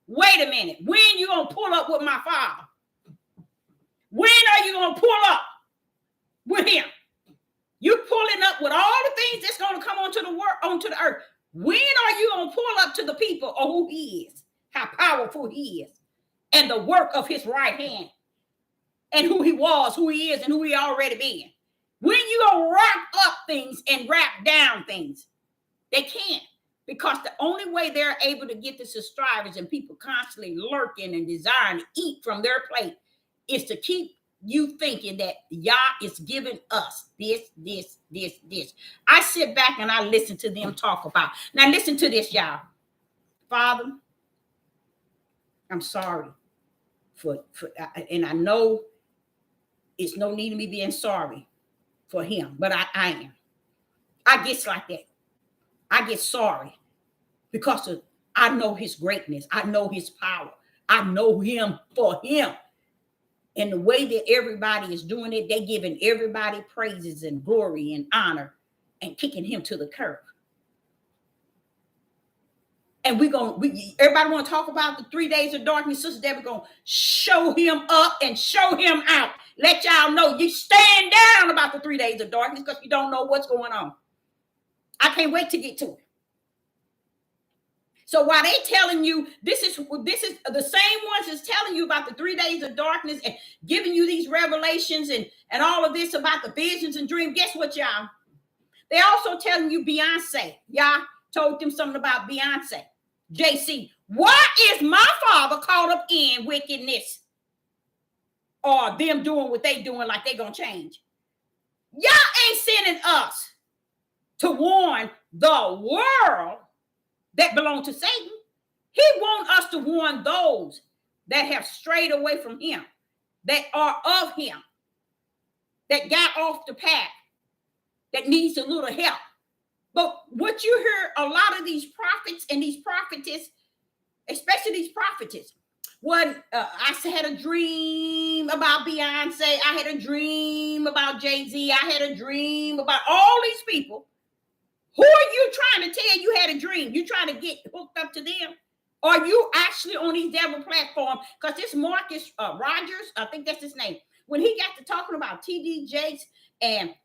Wait a minute. When you going to pull up with my father? When are you going to pull up with him? You pulling up with all the things that's going to come onto the earth. When are you going to pull up to the people of who he is, how powerful he is, and the work of his right hand, and who he was, who he is, and who he already been? When you going to wrap up things and wrap down things? They can't, because the only way they're able to get the subscribers and people constantly lurking and desiring to eat from their plate is to keep you thinking that Yah is giving us this. I sit back and I listen to them talk about. Now listen to this, y'all. Father, I'm sorry for and I know it's no need of me being sorry for him, but I am. I get like that. I get sorry because I know his greatness. I know his power. I know him for him. And the way that everybody is doing it, they giving everybody praises and glory and honor and kicking him to the curb. And everybody want to talk about the 3 days of darkness. Sister Deborah going to show him up and show him out. Let y'all know you stand down about the 3 days of darkness because you don't know what's going on. I can't wait to get to it. So while they telling you, this is the same ones that's telling you about the 3 days of darkness and giving you these revelations and all of this about the visions and dreams. Guess what, y'all? They also telling you Beyonce. Y'all told them something about Beyonce. JC, why is my father caught up in wickedness? Or them doing what they doing like they gonna change? Y'all ain't sending us to warn the world that belong to Satan. He wants us to warn those that have strayed away from him, that are of him, that got off the path, that needs a little help. But what you hear a lot of these prophets and these prophetess, especially these prophetess, when I had a dream about Beyonce, I had a dream about Jay-Z, I had a dream about all these people. Who are you trying to tell you had a dream? You trying to get hooked up to them? Are you actually on these devil platforms? Because this Marcus Rogers, I think that's his name, when he got to talking about TD Jakes and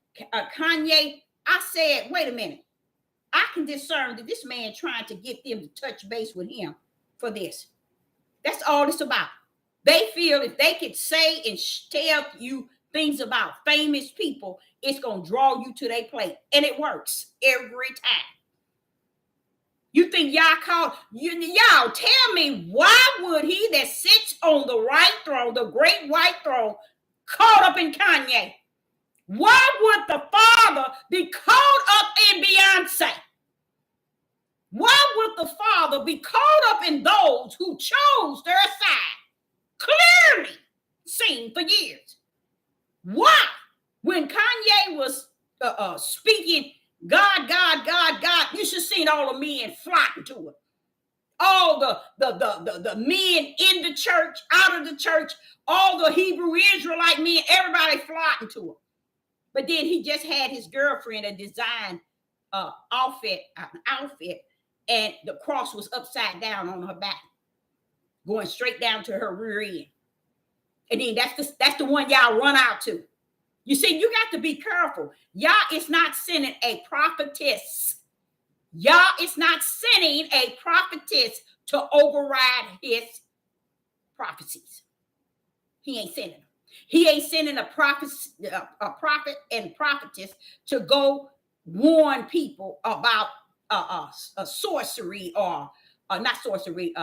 Kanye, I said, wait a minute. I can discern that this man trying to get them to touch base with him for this. That's all it's about. They feel if they could say and tell you things about famous people, it's going to draw you to their plate. And it works every time. You think y'all y'all tell me, why would he that sits on the right throne, the great white throne, caught up in Kanye? Why would the Father be caught up in Beyonce? Why would the Father be caught up in those who chose their side? Clearly seen for years. Why? When Kanye was speaking, God, God, God, God, you should have seen all the men flocking to it. All the men in the church, out of the church, all the Hebrew Israelite men, everybody flocking to it. But then he just had his girlfriend a design outfit, and the cross was upside down on her back, going straight down to her rear end. And then that's the one y'all run out to. You see, you got to be careful. Y'all is not sending a prophetess. Y'all is not sending a prophetess to override his prophecies. He ain't sending them. He ain't sending a prophet and prophetess to go warn people about sorcery or not sorcery,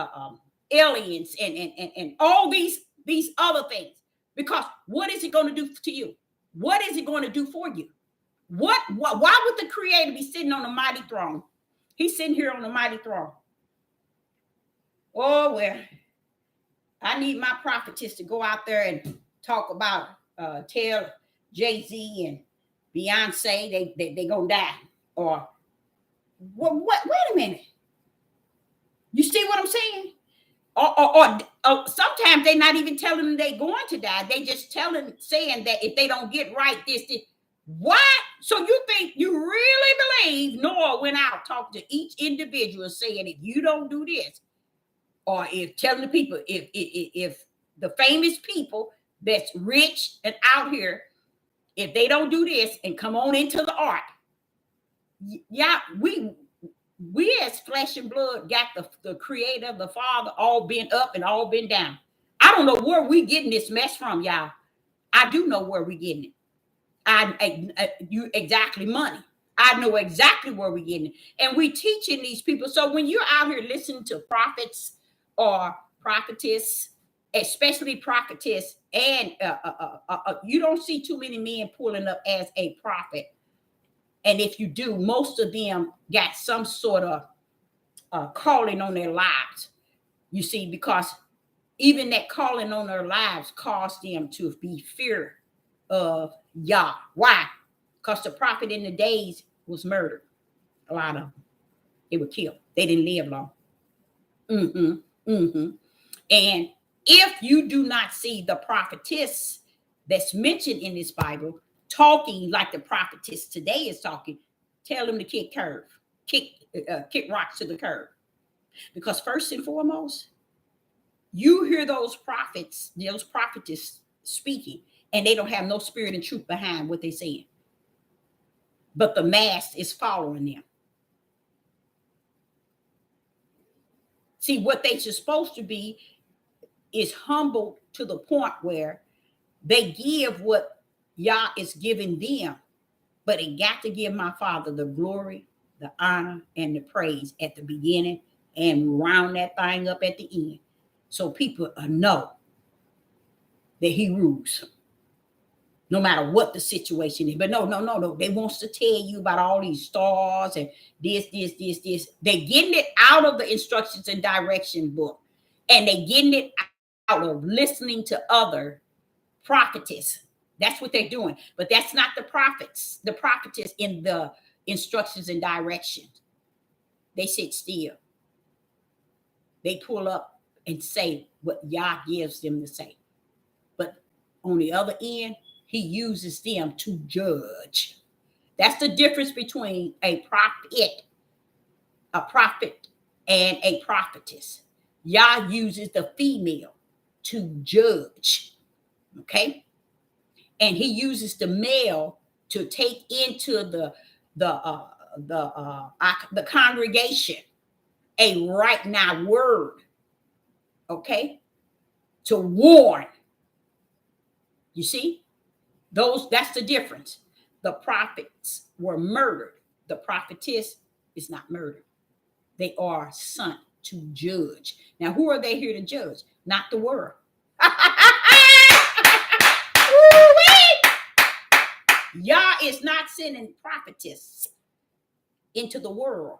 aliens and all these other things. Because what is it going to do to you? What is it going to do for you? Why would the Creator be sitting on a mighty throne? He's sitting here on a mighty throne. Oh, well, I need my prophetess to go out there and talk about, tell Jay-Z and Beyonce they gonna die. Or, what? Wait a minute. You see what I'm saying? Or sometimes they're not even telling them they're going to die. They just saying that if they don't get right, this. What? So you think you really believe Noah went out talking to each individual saying, if you don't do this, or if telling the people, if the famous people that's rich and out here, if they don't do this and come on into the ark, yeah, we as flesh and blood got the Creator, the Father, all been up and all been down. I don't know where we getting this mess from, y'all. I do know where we getting it. You exactly money. I know exactly where we getting it. And we teaching these people. So when you're out here listening to prophets or prophetess, especially prophetess, and you don't see too many men pulling up as a prophet. And if you do, most of them got some sort of calling on their lives. You see, because even that calling on their lives caused them to be fear of Yah. Why? Because the prophet in the days was murdered. A lot of them. They were killed. They didn't live long. And if you do not see the prophetess that's mentioned in this Bible talking like the prophetess today is talking, tell them to kick rocks to the curb. Because first and foremost, you hear those prophets, those prophetess speaking, and they don't have no spirit and truth behind what they're saying. But the mass is following them. See, what they're supposed to be is humble to the point where they give what Yah is giving them, but it got to give my Father the glory, the honor, and the praise at the beginning and round that thing up at the end. So people know that he rules, no matter what the situation is. But no. They wants to tell you about all these stars and this. They're getting it out of the instructions and direction book. And they're getting it out of listening to other prophetess. That's what they're doing. But that's not the prophets, the prophetess in the instructions and directions. They sit still. They pull up and say what Yah gives them to say. But on the other end, he uses them to judge. That's the difference between a prophet and a prophetess. Yah uses the female to judge. Okay? And he uses the male to take into the congregation a right now word. Okay? To warn. You see? That's the difference. The prophets were murdered. The prophetess is not murdered. They are sent to judge. Now, who are they here to judge? Not the world. Yah is not sending prophetess into the world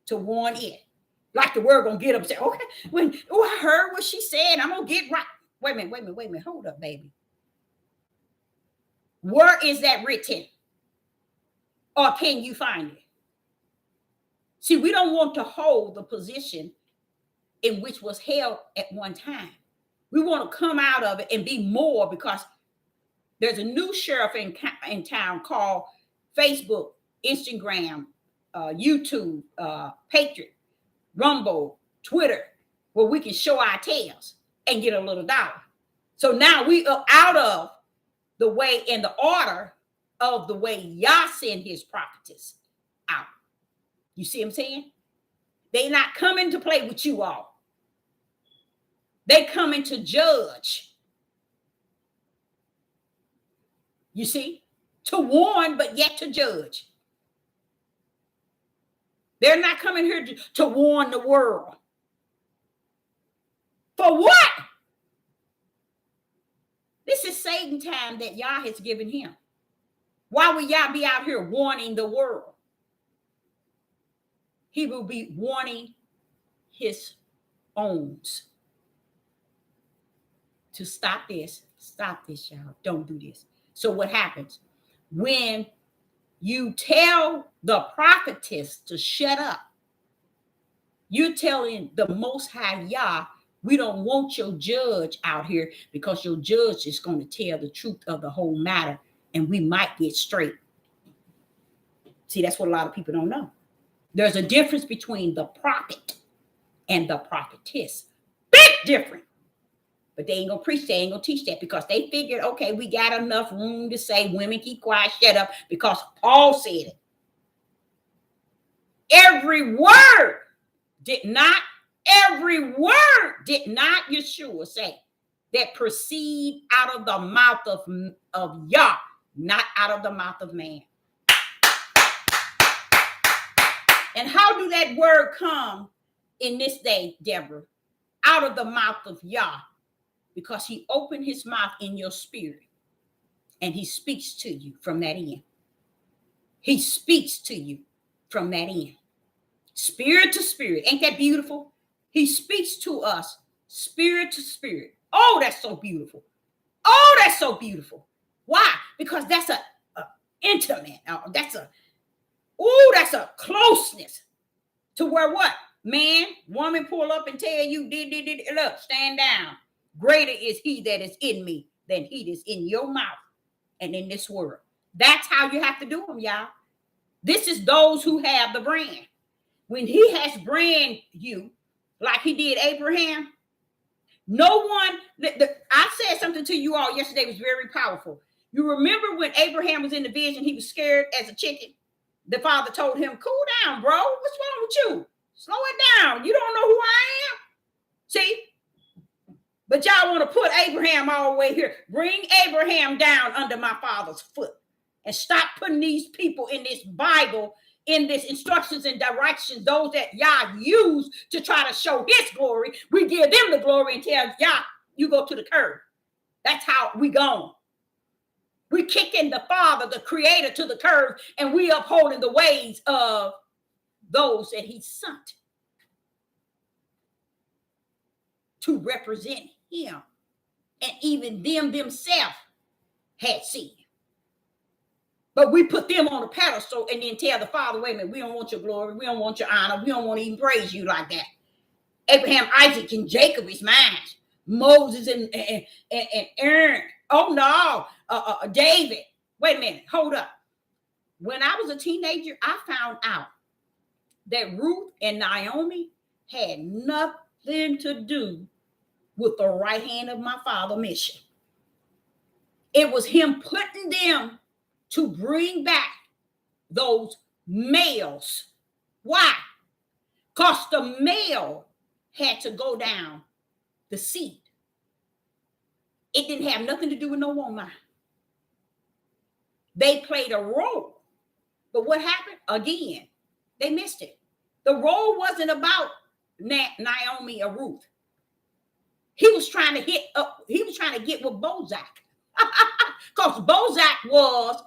to warn it. Like the world gonna get up and say, okay, I heard what she said. I'm gonna get right. Wait a minute. Hold up, baby. Where is that written? Or can you find it? See, we don't want to hold the position in which was held at one time. We want to come out of it and be more, because there's a new sheriff in town called Facebook, Instagram, YouTube, Patriot, Rumble, Twitter, where we can show our tails and get a little dollar. So now we are out of the way and the order of the way Yah sent his prophetess out. You see what I'm saying? They're not coming to play with you all. They coming to judge. You see? To warn, but yet to judge. They're not coming here to warn the world. For what? This is Satan time that Yah has given him. Why would Yah be out here warning the world? He will be warning his owns to stop this, y'all. Don't do this. So what happens? When you tell the prophetess to shut up, you're telling the Most High Yah, we don't want your judge out here, because your judge is going to tell the truth of the whole matter, and we might get straight. See, that's what a lot of people don't know. There's a difference between the prophet and the prophetess. Big difference. But they ain't going to preach, they ain't going to teach that, because they figured, okay, we got enough room to say women keep quiet, shut up, because Paul said it. Every word did not Yeshua say that proceed out of the mouth of Yah, not out of the mouth of man. And how do that word come in this day, Deborah? Out of the mouth of Yah. Because he opened his mouth in your spirit and he speaks to you from that end. He speaks to you from that end. Spirit to spirit. Ain't that beautiful? He speaks to us spirit to spirit. Oh, that's so beautiful. Oh, that's so beautiful. Why? Because that's a intimate. That's a closeness. To where what? Man, woman pull up and tell you, look, stand down. Greater is he that is in me than he that's in your mouth and in this world. That's how you have to do them, y'all. This is those who have the brand. When he has brand you, like he did Abraham, no one, I said something to you all yesterday, was very powerful. You remember when Abraham was in the vision, he was scared as a chicken. The father told him, cool down, bro. What's wrong with you? Slow it down. You don't know who I am. See? But y'all want to put Abraham all the way here. Bring Abraham down under my father's foot. And stop putting these people in this Bible, in this instructions and directions, those that y'all use to try to show his glory. We give them the glory and tell y'all, you go to the curb. That's how we going. We kicking the Father, the Creator, to the curb, and we upholding the ways of those that he sent to represent him. And even them themselves had seen. But we put them on a pedestal and then tell the Father, wait a minute, we don't want your glory. We don't want your honor. We don't want to even praise you like that. Abraham, Isaac, and Jacob is mine. Moses and Aaron. Oh, no. David. Wait a minute. Hold up. When I was a teenager, I found out that Ruth and Naomi had nothing to do with the right hand of my father mission. It was him putting them to bring back those males. Why? Because the male had to go down the seed. It didn't have nothing to do with no woman. They played a role. But what happened? Again, they missed it. The role wasn't about Naomi or Ruth. He was trying to get with Bozak. Because Bozak was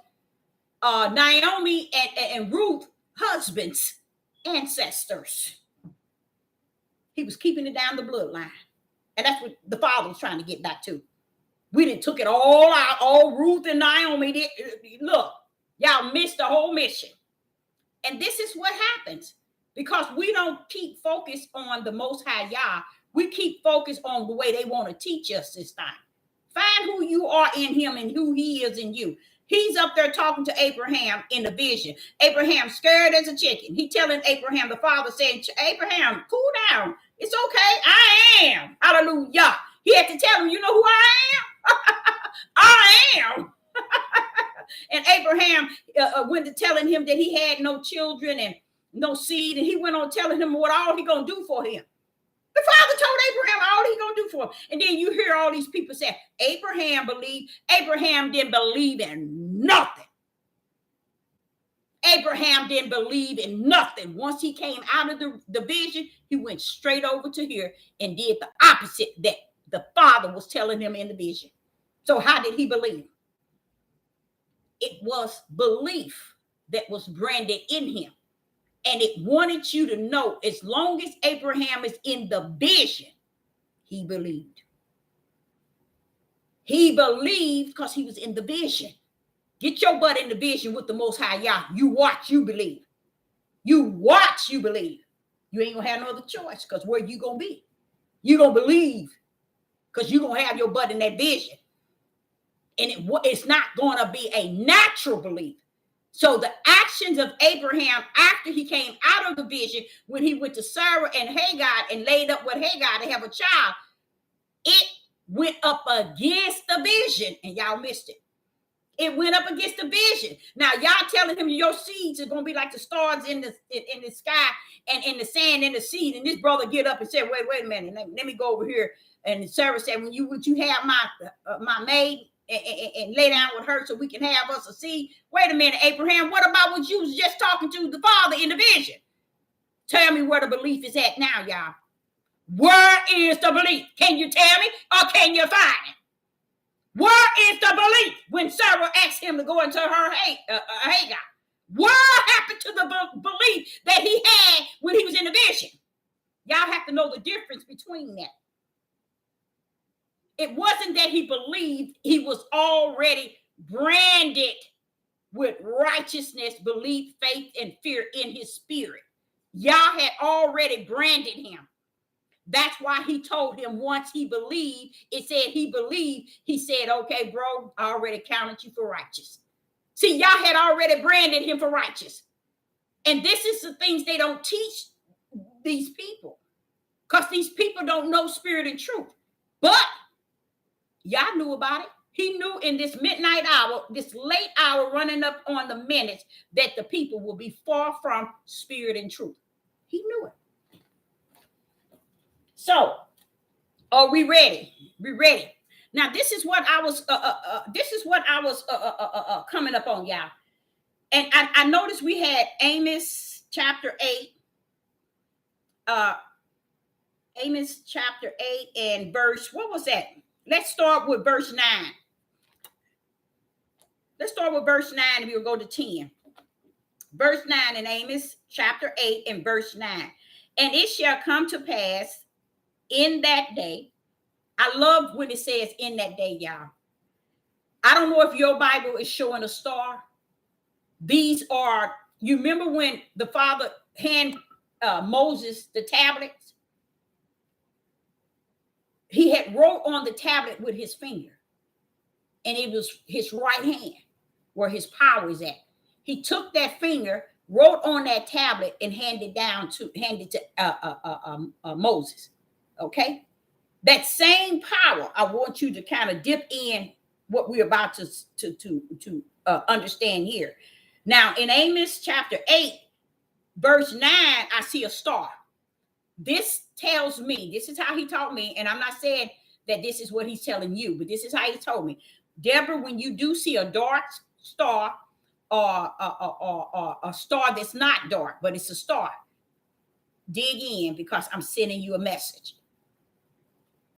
Naomi and Ruth husbands, ancestors. He was keeping it down the bloodline. And that's what the father was trying to get back to. We done took it all out. All Ruth and Naomi did. Look, y'all missed the whole mission. And this is what happens. Because we don't keep focus on the Most High Yah. We keep focus on the way they want to teach us this time. Find who you are in him and who he is in you. He's up there talking to Abraham in the vision. Abraham scared as a chicken. He telling Abraham, the father saying, Abraham, cool down. It's okay. I am. Hallelujah. He had to tell him, you know who I am? I am. And Abraham went to telling him that he had no children and no seed. And he went on telling him what all he going to do for him. The father told Abraham all he's going to do for him. And then you hear all these people say, Abraham believed. Abraham didn't believe in nothing. Abraham didn't believe in nothing. Once he came out of the vision, he went straight over to here and did the opposite that the father was telling him in the vision. So how did he believe? It was belief that was branded in him. And it wanted you to know, as long as Abraham is in the vision, he believed. He believed because he was in the vision. Get your butt in the vision with the Most High Yah. You watch, you believe. You watch, you believe. You ain't going to have no other choice because where you going to be? You're going to believe because you're going to have your butt in that vision. And it's not going to be a natural belief. So the actions of Abraham after he came out of the vision, when he went to Sarah and Hagar and laid up with Hagar to have a child, it went up against the vision, and y'all missed it. It went up against the vision. Now y'all telling him your seeds are gonna be like the stars in the sky and in the sand in the seed. And this brother get up and said, "Wait a minute, let me go over here." And Sarah said, "Would you have my maid?" And lay down with her so we can have us a seed. Wait a minute, Abraham, what about what you was just talking to the father in the vision? Tell me where the belief is at now, y'all. Where is the belief? Can you tell me or can you find it? Where is the belief when Sarah asked him to go into her Hagar? What happened to the belief that he had when he was in the vision? Y'all have to know the difference between that. It wasn't that he believed, he was already branded with righteousness, belief, faith, and fear in his spirit. Yah had already branded him. That's why he told him once he believed, it said he believed, he said, okay, bro, I already counted you for righteous. See, Yah had already branded him for righteous. And this is the things they don't teach these people, because these people don't know spirit and truth. But Yah knew about it. He knew in this midnight hour, this late hour running up on the minutes, that the people will be far from spirit and truth. He knew it. So, are we ready? We ready. Now, this is what I was. Coming up on, y'all. And I noticed we had Amos chapter 8. Amos chapter 8 and verse. What was that? Let's start with verse 9. Let's start with verse 9 and we'll go to 10. Verse 9 in Amos chapter 8 and verse 9. And it shall come to pass in that day. I love when it says in that day, y'all. I don't know if your Bible is showing a star. These are, you remember when the Father handed Moses the tablets? He had wrote on the tablet with his finger. And it was his right hand where his power is at. He took that finger, wrote on that tablet, and handed to Moses. Okay? That same power, I want you to kind of dip in what we're about to understand here. Now, in Amos chapter 8, verse 9, I see a star. This tells me, this is how he taught me, and I'm not saying that this is what he's telling you, but this is how he told me. Deborah, when you do see a dark star or a star that's not dark, but it's a star, dig in, because I'm sending you a message.